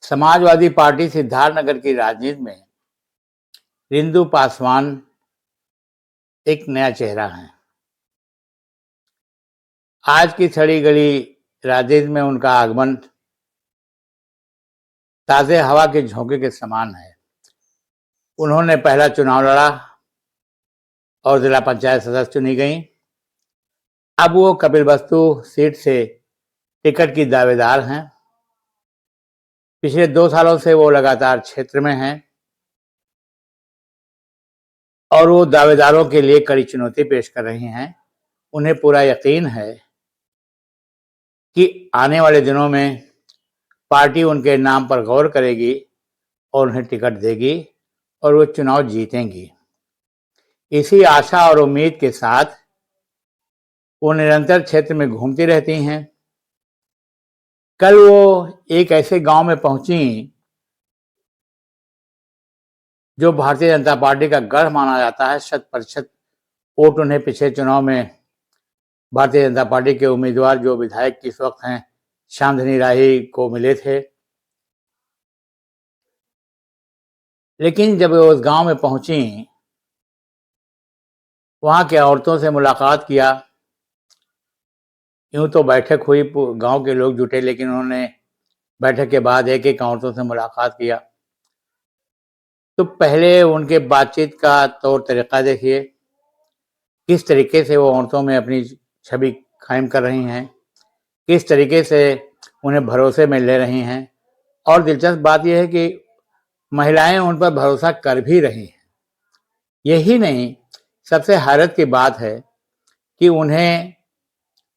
Samajwadi party Siddharthnagar की राजनीति में रिंदु पासवान एक नया चेहरा है। आज की सड़ी गली राजनीति में उनका आगमन ताजे हवा के झोंके के समान है। उन्होंने पहला चुनाव लड़ा और जिला पंचायत सदस्य चुनी गई। अब वो कपिलवस्तु सीट से टिकट की दावेदार हैं। पिछले 2 सालों से वो लगातार क्षेत्र में हैं और वो दावेदारों के लिए कड़ी चुनौती पेश कर रही हैं। उन्हें पूरा यकीन है कि आने वाले दिनों में पार्टी उनके नाम पर गौर करेगी और उन्हें टिकट देगी और वो चुनाव जीतेंगी। इसी आशा और उम्मीद के साथ वो निरंतर क्षेत्र में घूमती रहती हैं। कल वो एक ऐसे गांव में पहुंची जो भारतीय जनता पार्टी का गढ़ माना जाता है। 100% वोट उन्हें पिछले चुनाव में भारतीय जनता पार्टी के उम्मीदवार जो विधायक इस वक्त हैं श्यामधनी राही को मिले थे। लेकिन जब वो उस गांव में पहुंची, वहां के औरतों से मुलाकात किया। यूं तो बैठक हुई, गांव के लोग जुटे, लेकिन उन्होंने बैठक के बाद एक एक औरतों से मुलाकात किया। तो पहले उनके बातचीत का तौर तरीका देखिए, किस तरीके से वो औरतों में अपनी छवि कायम कर रही हैं, किस तरीके से उन्हें भरोसे में ले रही हैं। और दिलचस्प बात यह है कि महिलाएं उन पर भरोसा कर भी रही हैं। यही नहीं, सबसे हैरत की बात है कि उन्हें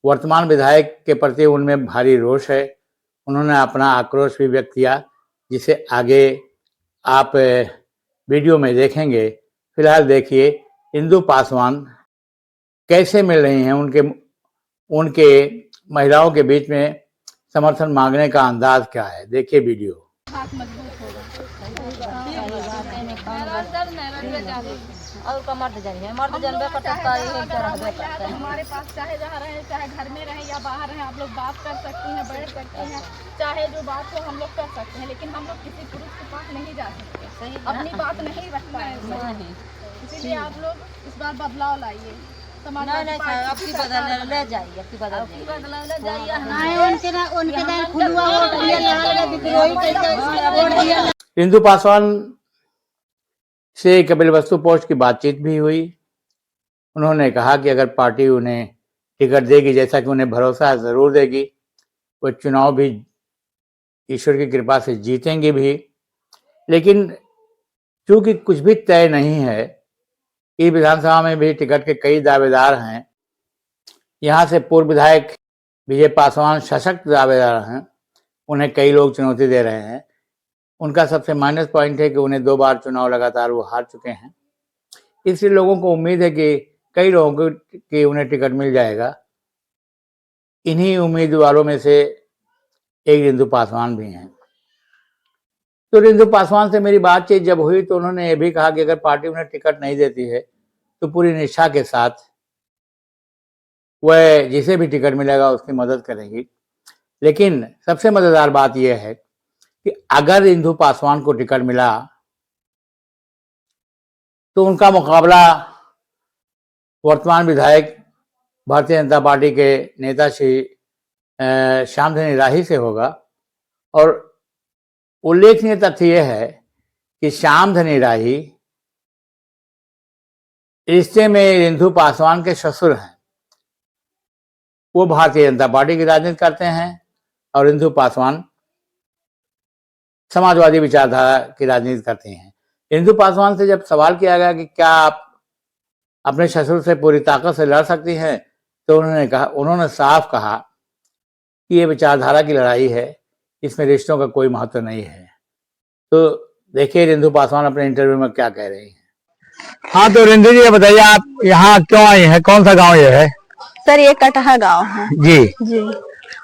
वर्तमान विधायक के प्रति उनमें भारी रोष है। उन्होंने अपना आक्रोश भी व्यक्त किया, जिसे आगे आप वीडियो में देखेंगे। फिलहाल देखिए रिंदु पासवान कैसे मिल रही हैं। उनके महिलाओं के बीच में समर्थन मांगने का अंदाज क्या है, देखिए वीडियो। और का मर्द जानबे करता है। हमारे पास चाहे जहाँ रहे, चाहे घर में रहे या बाहर रहे, आप लोग बात कर सकती हैं, बैठ सकती हैं, चाहे जो बात हो हम लोग कर सकते हैं। लेकिन हम लोग किसी पुरुष के पास नहीं जा सकते, अपनी बात नहीं रख पाएंगे। इसीलिए आप लोग इस बार बदलाव लाइए। आपकी बदल ले जाइए, आपकी बदल ले जाइए। रिंदु पासवान से कपिलवस्तु पोस्ट की बातचीत भी हुई। उन्होंने कहा कि अगर पार्टी उन्हें टिकट देगी, जैसा कि उन्हें भरोसा है ज़रूर देगी, वो चुनाव भी ईश्वर की कृपा से जीतेंगे भी। लेकिन चूंकि कुछ भी तय नहीं है, इस विधानसभा में भी टिकट के कई दावेदार हैं। यहाँ से पूर्व विधायक विजय पासवान सशक्त दावेदार हैं, उन्हें कई लोग चुनौती दे रहे हैं। उनका सबसे माइनस पॉइंट है कि उन्हें 2 बार चुनाव लगातार वो हार चुके हैं। इसलिए लोगों को उम्मीद है कि कई लोगों को कि उन्हें टिकट मिल जाएगा। इन्हीं उम्मीदवारों में से एक रिंदु पासवान भी हैं। तो रिंदु पासवान से मेरी बातचीत जब हुई तो उन्होंने ये भी कहा कि अगर पार्टी उन्हें टिकट नहीं देती है तो पूरी निष्ठा के साथ वह जिसे भी टिकट मिलेगा उसकी मदद करेंगी। लेकिन सबसे मजेदार बात यह है कि अगर रिंदु पासवान को टिकट मिला तो उनका मुकाबला वर्तमान विधायक भारतीय जनता पार्टी के नेता श्री श्यामधनी राही से होगा। और उल्लेखनीय तथ्य यह है कि श्यामधनी राही रिश्ते में रिंदु पासवान के ससुर हैं। वो भारतीय जनता पार्टी की राजनीति करते हैं और रिंदु पासवान समाजवादी विचारधारा की राजनीति करती हैं। रिंदु पासवान से जब सवाल किया गया कि क्या आप अपने ससुर से पूरी ताकत से लड़ सकती हैं, तो उन्होंने साफ कहा कि ये विचारधारा की लड़ाई है, इसमें रिश्तों का कोई महत्व नहीं है। तो देखिए रिंदु पासवान अपने इंटरव्यू में क्या कह रही हैं। हाँ, तो रिंदु जी ये बताइए, आप यहाँ क्यों आई हैं? कौन सा गांव ये है? सर ये कटहा गांव है। जी।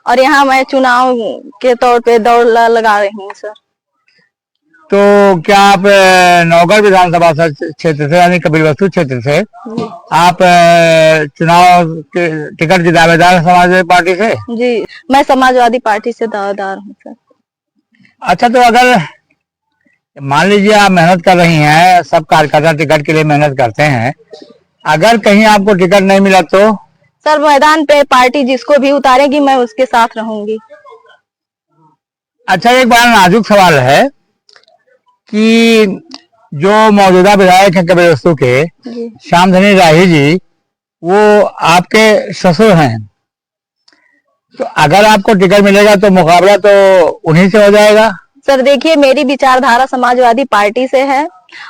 और यहाँ मैं चुनाव के तौर पे दौड़ लगा रही हूँ सर। तो क्या आप नौगढ़ विधानसभा क्षेत्र से यानी कपिलवस्तु क्षेत्र से आप चुनाव के टिकट की दावेदार समाजवादी पार्टी से? जी, मैं समाजवादी पार्टी से दावेदार हूँ सर। अच्छा, तो अगर मान लीजिए आप मेहनत कर रही हैं, सब कार्यकर्ता टिकट के लिए मेहनत करते हैं, अगर कहीं आपको टिकट नहीं मिला तो? सर मैदान पे पार्टी जिसको भी उतारेगी मैं उसके साथ रहूंगी। अच्छा, एक बड़ा नाजुक सवाल है कि जो मौजूदा विधायक हैं कपिलवस्तु के, श्यामधनी राही जी, वो आपके ससुर हैं, तो अगर आपको टिकट मिलेगा तो मुकाबला तो उन्हीं से हो जाएगा? सर देखिए, मेरी विचारधारा समाजवादी पार्टी से है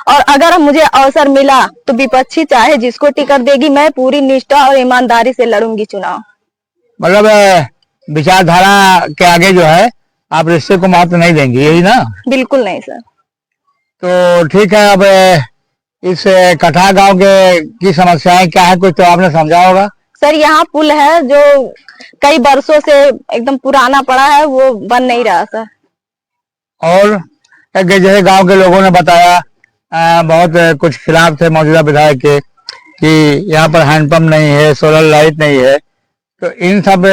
और अगर मुझे अवसर मिला तो विपक्षी चाहे जिसको टिकट देगी मैं पूरी निष्ठा और ईमानदारी से लड़ूंगी चुनाव। मतलब विचारधारा के आगे जो है आप रिश्ते को महत्व नहीं देंगी, यही ना? बिल्कुल नहीं सर। तो ठीक है, अब इस कठा गांव के की समस्याएं क्या है, कुछ तो आपने समझा होगा? सर यहाँ पुल है जो कई वर्षों से एकदम पुराना पड़ा है, वो बन नहीं रहा सर। और जैसे गांव के लोगों ने बताया, बहुत कुछ खिलाफ थे मौजूदा विधायक के कि यहाँ पर हैंडपंप नहीं है, सोलर लाइट नहीं है, तो इन सब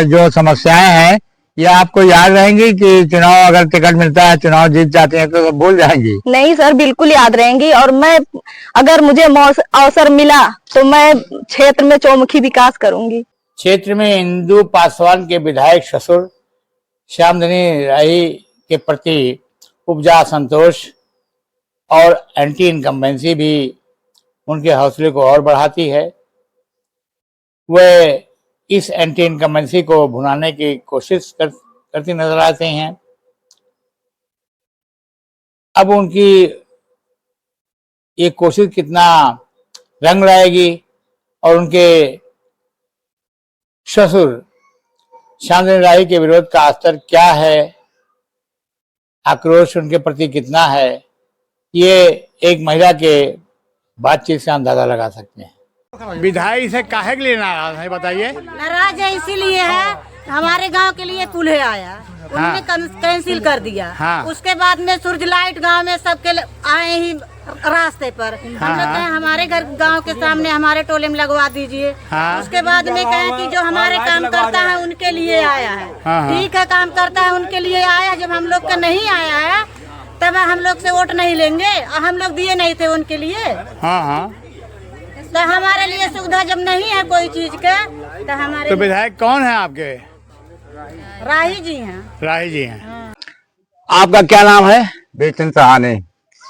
जो समस्याएं हैं ये आपको याद रहेंगी कि चुनाव अगर टिकट मिलता है, चुनाव जीत जाते हैं तो भूल जाएंगी? नहीं सर, बिल्कुल याद रहेंगी और मैं अगर मुझे अवसर मिला तो मैं क्षेत्र में चौमुखी विकास करूंगी। क्षेत्र में इंदु पासवान के विधायक ससुर श्यामधनी राही के प्रति उपजा असंतोष और एंटी इनकम्बेंसी भी उनके हौसले को और बढ़ाती है। वे इस एंटी इनकम्बेंसी को भुनाने की कोशिश करती नजर आते हैं। अब उनकी ये कोशिश कितना रंग लाएगी और उनके ससुर श्यामधनी राही के विरोध का स्तर क्या है, आक्रोश उनके प्रति कितना है, ये एक महिला के बातचीत से अंदाजा लगा सकते हैं। विधायक से काहे के लिए नाराज है, बताइए? नाराज है इसीलिए है, हमारे गांव के लिए चूल्हे आया, उन्होंने कैंसिल कर दिया। हाँ। उसके बाद में सूरज लाइट गांव में सबके आए ही रास्ते पर। हम लोग कहें हमारे घर गांव के सामने हमारे टोले में लगवा दीजिए। हाँ। उसके बाद में कहें कि जो हमारे काम करता है उनके लिए आया है। ठीक है, काम करता है उनके लिए आया, जब हम लोग का नहीं आया है तब हम लोग से वोट नहीं लेंगे, हम लोग दिए नहीं थे उनके लिए। तो हमारे लिए सुविधा जब नहीं है कोई चीज का तो हमारे। तो विधायक कौन है आपके? राही जी हैं। राही जी हैं। हाँ। आपका क्या नाम है? बेचन सहाने।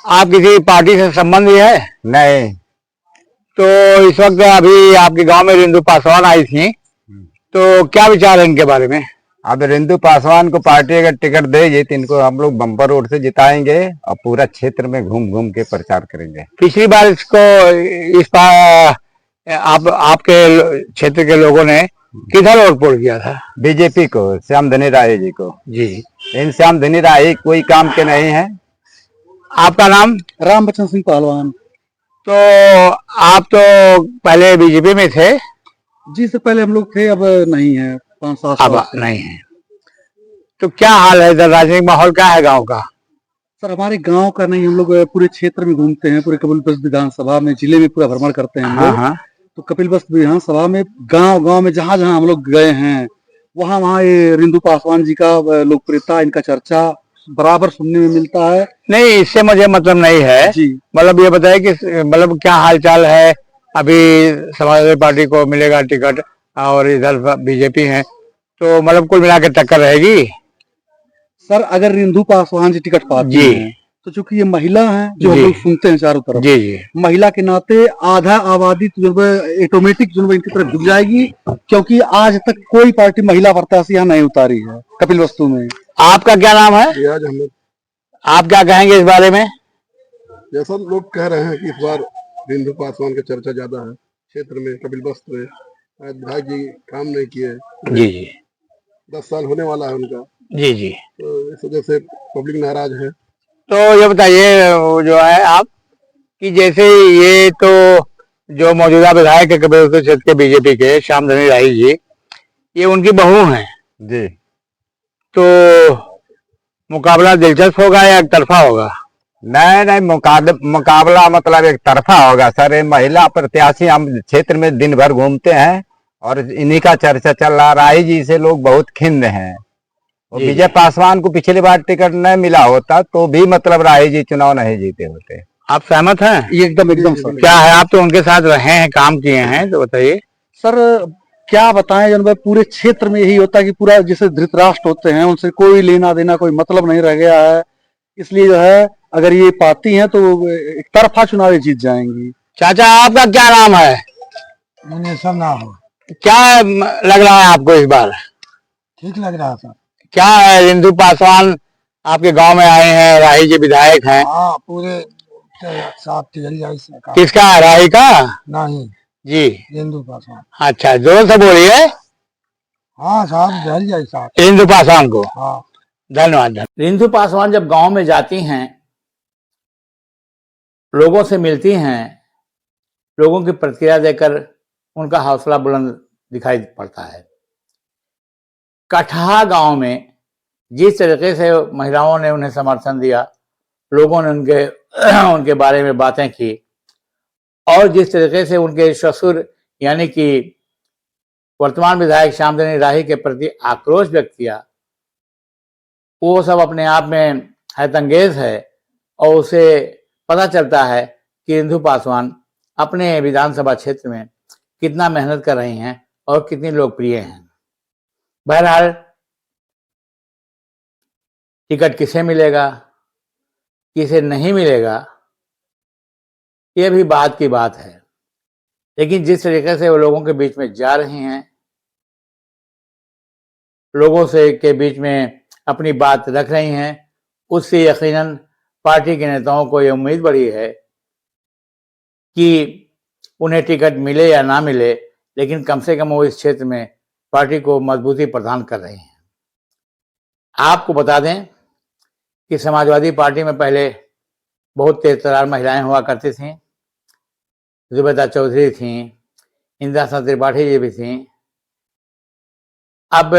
आप किसी पार्टी से संबंधी है? नहीं। तो इस वक्त अभी आपके गांव में रिंदु पासवान आई थी, तो क्या विचार है इनके बारे में? अब रिंदु पासवान को पार्टी अगर टिकट देगी तो इनको हम लोग बम्पर वोट से जिताएंगे और पूरा क्षेत्र में घूम घूम के प्रचार करेंगे। पिछली बार इसको इस बार आपके क्षेत्र के लोगों ने किधर वोट पोल किया था? बीजेपी को, श्यामधनी राही जी को। जी। इन श्यामधनी राही कोई काम के नहीं है। आपका नाम? रामबच्चन सिंह पहलवान। तो आप तो पहले बीजेपी में थे? जी, से पहले हम लोग थे, अब नहीं है, 5-7 साल अब नहीं है। तो क्या हाल है इधर, राजनीतिक माहौल क्या है गांव का? सर हमारे गांव का नहीं, हम लोग पूरे क्षेत्र में घूमते हैं, पूरे कपिलवस्तु विधानसभा में, जिले में पूरा भ्रमण करते हैं हम लोग। हाँ। तो कपिलवस्तु विधानसभा में गांव गांव में जहां जहां हम लोग गए हैं वहां वहां ये रिंदु पासवान जी का लोकप्रियता, इनका चर्चा बराबर सुनने में मिलता है। नहीं, इससे मुझे मतलब नहीं है जी। मतलब ये बताइए कि मतलब क्या हालचाल है, अभी समाजवादी पार्टी को मिलेगा टिकट और इधर बीजेपी है, तो मतलब कुल मिला के टक्कर रहेगी? सर अगर रिंदु पासवान जी टिकट पाती हैं तो चूंकि ये महिला हैं जो हम लोग सुनते हैं चारों तरफ, जी जी, महिला के नाते आधा आबादी जो ऑटोमेटिक जो इनकी तरफ झुक जाएगी, क्योंकि आज तक कोई पार्टी महिला प्रत्याशी यहाँ नहीं उतारी है कपिलवस्तु में। आपका क्या नाम है? रियाज अहमद। आप क्या कहेंगे इस बारे में? जैसा लोग कह रहे हैं कि इस बार रिंदु पासवान का चर्चा ज्यादा है क्षेत्र में, कपिलवस्तु में। विधायक जी काम नहीं किए। जी जी। 10 साल होने वाला है उनका। जी जी। तो इस वजह से पब्लिक नाराज है। तो ये बताइए जो है आप कि जैसे ये तो जो मौजूदा विधायक है कपिलवस्तु क्षेत्र के बीजेपी के श्यामधनी राही जी, ये उनकी बहू हैं जी। तो मुकाबला दिलचस्प होगा या एक तरफा होगा? नहीं, मुकाबला मतलब एक तरफा होगा सर। ये महिला प्रत्याशी हम क्षेत्र में दिन भर घूमते हैं और इन्हीं का चर्चा चल रहा। राही जी से लोग बहुत खिन्न हैं। और जी, विजय पासवान को पिछली बार टिकट न मिला होता तो भी मतलब राही जी चुनाव नहीं जीते होते। आप सहमत हैं? ये एकदम एकदम सर। क्या है, आप तो उनके साथ रहे हैं, काम किए हैं, तो बताइए। सर क्या बताएं जन भाई, पूरे क्षेत्र में यही होता है कि पूरा जैसे धृतराष्ट्र होते हैं उनसे कोई लेना देना कोई मतलब नहीं रह गया है। इसलिए जो है अगर ये पाती हैं तो एक तरफा चुनाव जीत जाएंगी। चाचा, आपका क्या नाम है? मैंने सब ना हो क्या लग रहा है आपको इस बार? ठीक लग रहा था। क्या है, रिंधु पासवान आपके गांव में आए हैं, राही जी विधायक हैं। हाँ पूरे साथ तिहरी से काम किसका है, राही का? नहीं जी, हिंदू पासवान। अच्छा, जोर से बोलिए। हाँ साहब तिहरी साथ। रिंधु पासवान को हाँ धन्यवाद। रिंधु पासवान जब गांव में जाती हैं, लोगों से मिलती हैं, लोगों की प्रतिक्रिया देकर उनका हौसला बुलंद दिखाई पड़ता है। कठहा गांव में जिस तरीके से महिलाओं ने उन्हें समर्थन दिया, लोगों ने उनके बारे में बातें की, और जिस तरीके से उनके ससुर यानी कि वर्तमान विधायक श्यामधनी राही के प्रति आक्रोश व्यक्त किया, वो सब अपने आप में हैरतअंगेज है। और उसे पता चलता है कि रिंधु पासवान अपने विधानसभा क्षेत्र में कितना मेहनत कर रही हैं और कितनी लोकप्रिय हैं। बहरहाल, टिकट किसे मिलेगा, किसे नहीं मिलेगा, ये भी बात की बात है। लेकिन जिस तरीके से वो लोगों के बीच में जा रही हैं, लोगों से के बीच में अपनी बात रख रही हैं, उससे यकीनन पार्टी के नेताओं को ये उम्मीद बढ़ी है कि उन्हें टिकट मिले या ना मिले, लेकिन कम से कम वो इस क्षेत्र में पार्टी को मजबूती प्रदान कर रही हैं। आपको बता दें कि समाजवादी पार्टी में पहले बहुत तेज तरार महिलाएं हुआ करती थीं। जुबेदा चौधरी थीं, इंदिरा त्रिपाठी जी भी थीं। अब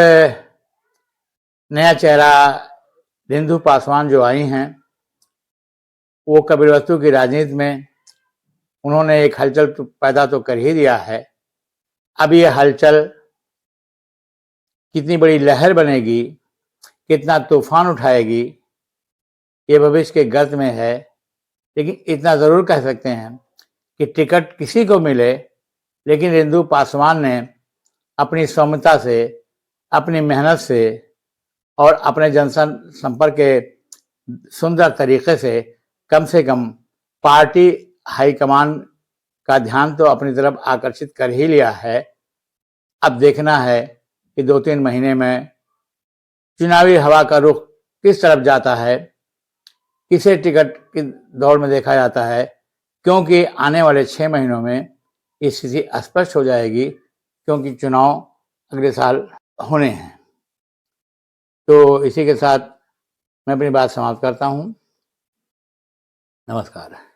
नया चेहरा रिंधु पासवान जो आई हैं, वो कबीरवस्तु की राजनीति में उन्होंने एक हलचल पैदा तो कर ही दिया है। अब ये हलचल कितनी बड़ी लहर बनेगी, कितना तूफान उठाएगी, ये भविष्य के गर्त में है। लेकिन इतना ज़रूर कह सकते हैं कि टिकट किसी को मिले, लेकिन रिंधु पासवान ने अपनी सौम्यता से, अपनी मेहनत से और अपने जनसंपर्क के सुंदर तरीके से कम पार्टी हाईकमान का ध्यान तो अपनी तरफ आकर्षित कर ही लिया है। अब देखना है कि 2-3 महीने में चुनावी हवा का रुख किस तरफ जाता है, किसे टिकट की दौड़ में देखा जाता है, क्योंकि आने वाले 6 महीनों में स्थिति स्पष्ट हो जाएगी, क्योंकि चुनाव अगले साल होने हैं। तो इसी के साथ मैं अपनी बात समाप्त करता हूँ। नमस्कार।